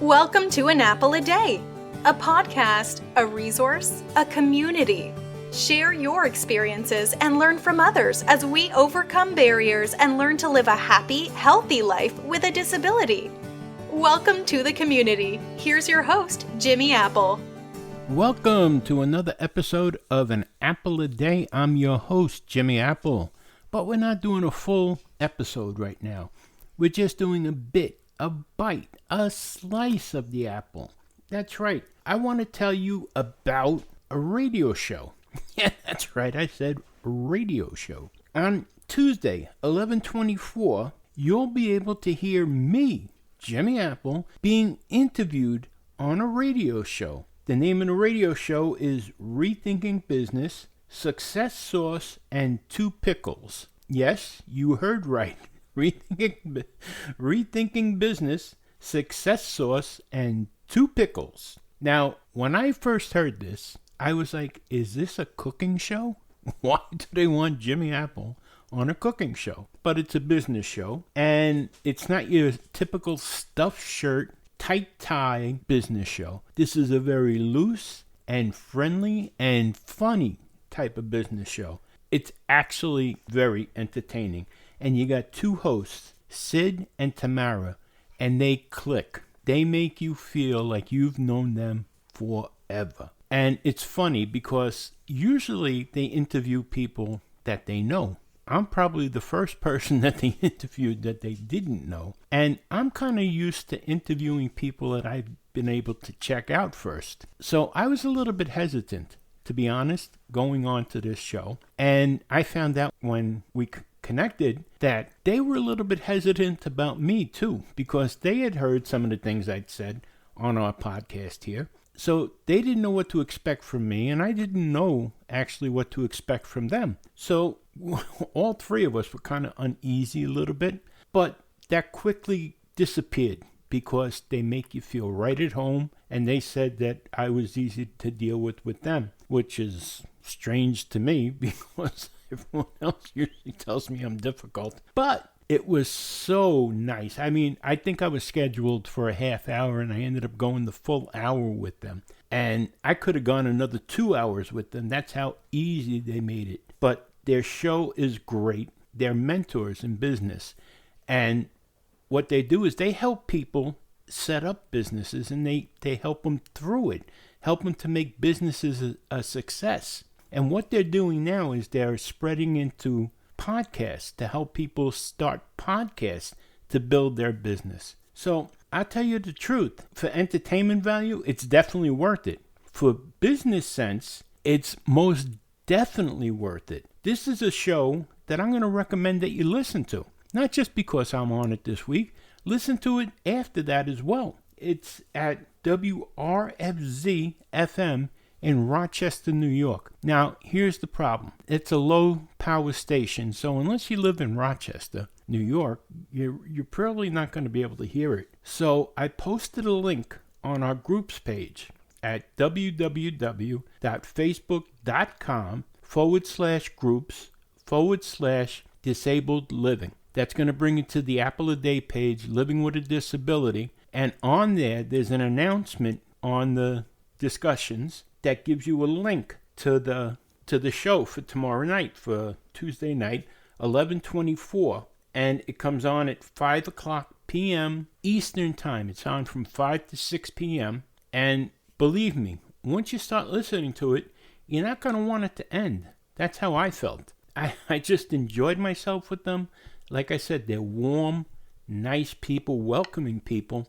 Welcome to An Apple a Day, a podcast, a resource, a community. Share your experiences and learn from others as we overcome barriers and learn to live a happy, healthy life with a disability. Welcome to the community. Here's your host, Jimmy Apple. Welcome to another episode of An Apple a Day. I'm your host, Jimmy Apple. But we're not doing a full episode right now. We're just doing a bit, a bite, a slice of the apple. That's right. I want to tell you about a radio show. Yeah, that's right. I said radio show. On Tuesday, 11/24, you'll be able to hear me, Jimmy Apple, being interviewed on a radio show. The name of the radio show is Rethinking Business, Success Sauce, and Two Pickles. Yes, you heard right. Rethinking Business, Success Sauce, and Two Pickles. Now, when I first heard this, I was like, is this a cooking show? Why do they want Jimmy Apple on a cooking show? But it's a business show, and it's not your typical stuffed shirt, tight tie business show. This is a very loose and friendly and funny type of business show. It's actually very entertaining. And you got two hosts, Sid and Tamara, and they click. They make you feel like you've known them forever. And it's funny because usually they interview people that they know. I'm probably the first person that they interviewed that they didn't know. And I'm kind of used to interviewing people that I've been able to check out first. So I was a little bit hesitant, to be honest, going on to this show. And I found out when we connected that they were a little bit hesitant about me too, because they had heard some of the things I'd said on our podcast here. So they didn't know what to expect from me, and I didn't know actually what to expect from them. So all three of us were kind of uneasy a little bit, but that quickly disappeared because they make you feel right at home, and they said that I was easy to deal with them, which is strange to me because everyone else usually tells me I'm difficult. But it was so nice. I mean, I think I was scheduled for a half hour, and I ended up going the full hour with them. And I could have gone another 2 hours with them. That's how easy they made it. But their show is great. They're mentors in business. And what they do is they help people set up businesses, and they help them through it, help them to make businesses a success. And what they're doing now is they're spreading into podcasts to help people start podcasts to build their business. So I'll tell you the truth. For entertainment value, it's definitely worth it. For business sense, it's most definitely worth it. This is a show that I'm going to recommend that you listen to. Not just because I'm on it this week. Listen to it after that as well. It's at WRFZ FM in Rochester, New York. Now, here's the problem. It's a low power station, so unless you live in Rochester, New York, you're probably not going to be able to hear it. So I posted a link on our groups page at www.facebook.com/groups/disabled living. That's going to bring you to the Apple a Day page, Living with a Disability. And on there's an announcement on the discussions that gives you a link to the show for tomorrow night, for Tuesday night, 11/24. And it comes on at 5 o'clock p.m. Eastern Time. It's on from 5 to 6 p.m. And believe me, once you start listening to it, you're not going to want it to end. That's how I felt. I just enjoyed myself with them. Like I said, they're warm, nice people, welcoming people,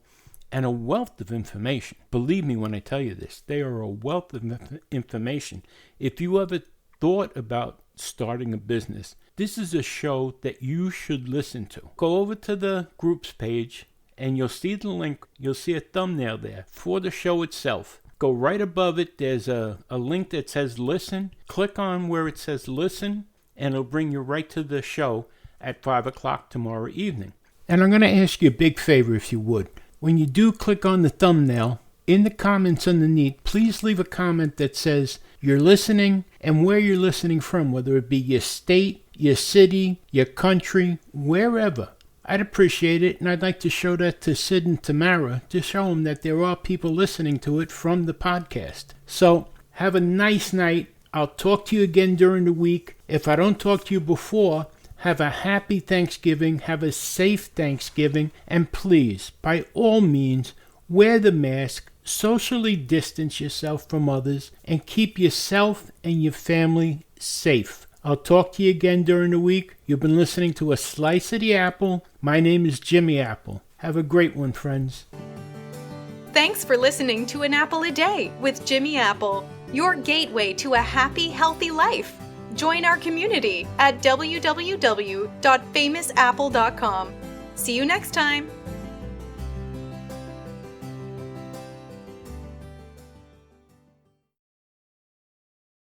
and a wealth of information. Believe me when I tell you this, they are a wealth of information. If you ever thought about starting a business, this is a show that you should listen to. Go over to the groups page, and you'll see the link. You'll see a thumbnail there for the show itself. Go right above it. There's a link that says listen. Click on where it says listen, and it'll bring you right to the show at 5 o'clock tomorrow evening. And I'm going to ask you a big favor, if you would. When you do click on the thumbnail, in the comments underneath, please leave a comment that says you're listening and where you're listening from, whether it be your state, your city, your country, wherever. I'd appreciate it, and I'd like to show that to Sid and Tamara to show them that there are people listening to it from the podcast. So, have a nice night. I'll talk to you again during the week. If I don't talk to you before, have a happy Thanksgiving, have a safe Thanksgiving, and please, by all means, wear the mask, socially distance yourself from others, and keep yourself and your family safe. I'll talk to you again during the week. You've been listening to A Slice of the Apple. My name is Jimmy Apple. Have a great one, friends. Thanks for listening to An Apple a Day with Jimmy Apple, your gateway to a happy, healthy life. Join our community at www.famousapple.com. See you next time.